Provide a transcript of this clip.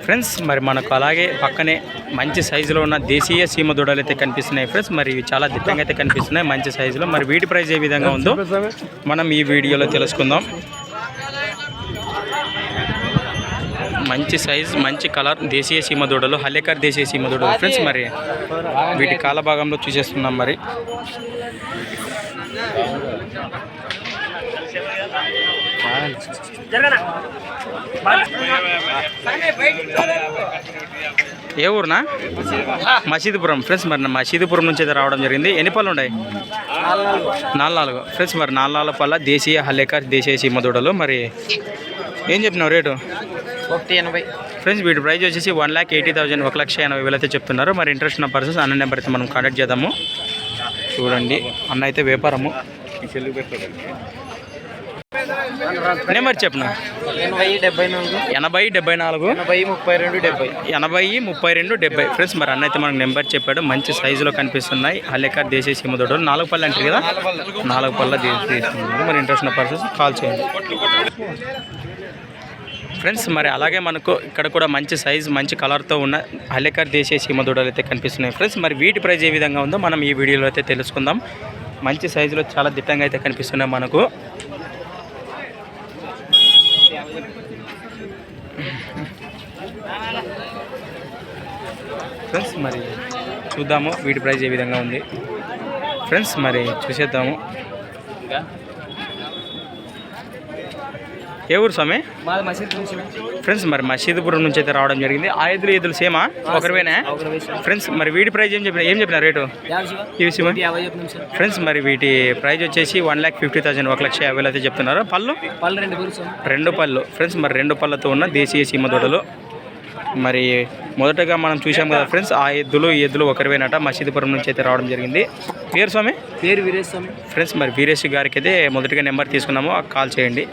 Friends మరి మనకు అలాగే పక్కనే మంచి సైజులో ఉన్న దేశీయ సీమ దూడలు అయితే కనిపిస్తున్నాయి ఫ్రెండ్స్. మరి ఇవి చాలా దిట్టంగా అయితే కనిపిస్తున్నాయి మంచి సైజులో. మరి వీటి ప్రైస్ ఏ విధంగా ఉందో మనం ఈ వీడియోలో తెలుసుకుందాం. మంచి సైజ్ మంచి కలర్ దేశీయ సీమ దూడలు, హల్లేకర్ దేశీయ సీమ దూడలు ఫ్రెండ్స్. మరి వీటి కాల భాగంలో చూసేస్తున్నాం. మరి ఏ ఊరునా? మసీదుపురం ఫ్రెండ్స్. మరి మసీదుపురం నుంచి అయితే రావడం జరిగింది. ఎన్ని పళ్ళు ఉన్నాయి? 4 ఫ్రెండ్స్. మరి 4 పళ్ళ దేశీయ హల్లేకర్ దేశీయ సీమ దూడలు. మరి ఏం చెప్పినావు రేటు? 180 ఫ్రెండ్స్. వీటి ప్రైస్ వచ్చేసి 1,80,000 1,80,000 అయితే చెప్తున్నారు. మరి ఇంట్రెస్ట్ ఉన్న పర్సన్స్ అన్న నెంబర్ అయితే మనం కాంటాక్ట్ చేద్దాము. చూడండి అన్న అయితే వ్యాపారము నెంబర్ చెప్పిన 80 74 80 ఫ్రెండ్స్. మరి అన్న అయితే మనకు నెంబర్ చెప్పాడు. మంచి సైజులో కనిపిస్తున్నాయి హల్లేకర్ దేశీయ సీమ దూడలు. 4 పళ్ళు అంటారు కదా, 4 పళ్ళ తీసుకున్నారు. మరి ఇంట్రెస్ట్ ఉన్న పర్సన్స్ కాల్ చేయండి ఫ్రెండ్స్. మరి అలాగే మనకు ఇక్కడ కూడా మంచి సైజు మంచి కలర్తో ఉన్న హల్లేకర్ దేశీయ సీమ దూడలు అయితే కనిపిస్తున్నాయి ఫ్రెండ్స్. మరి వీటి ప్రైస్ ఏ విధంగా ఉందో మనం ఈ వీడియోలో అయితే తెలుసుకుందాం. మంచి సైజులో చాలా దిట్టంగా అయితే కనిపిస్తున్నాయి మనకు. ఫ్రెండ్స్ మరి చూద్దాము వీటి ప్రైస్ ఏ విధంగా ఉంది ఫ్రెండ్స్. మరి చూసేద్దాము. ఏ ఊరు స్వామి? ఫ్రెండ్స్. మరి మసీదుపురం నుంచి అయితే రావడం జరిగింది. ఆ ఎద్దులు సేమా ఒకరివేనా ఫ్రెండ్స్? మరి వీటి ప్రైస్ ఏం చెప్పిన రేటు? ఇవి సేమ ఫ్రెండ్స్. మరి వీటి ప్రైస్ వచ్చేసి 1,50,000 1,50,000 అయితే చెప్తున్నారు. పళ్ళు 2 పళ్ళు ఫ్రెండ్స్. మరి 2 పళ్ళతో ఉన్న దేశీయ సీమ దూడలు. మరి మొదటగా మనం చూసాం కదా ఫ్రెండ్స్, ఆ ఎద్దులు ఒకరివేనట. మసీదుపురం నుంచి అయితే రావడం జరిగింది. పేరు స్వామి? పేరు వీరేష్ స్వామి ఫ్రెండ్స్. మరి వీరేష్ గారికి అయితే మొదటిగా నెంబర్ తీసుకున్నాము, కాల్ చేయండి.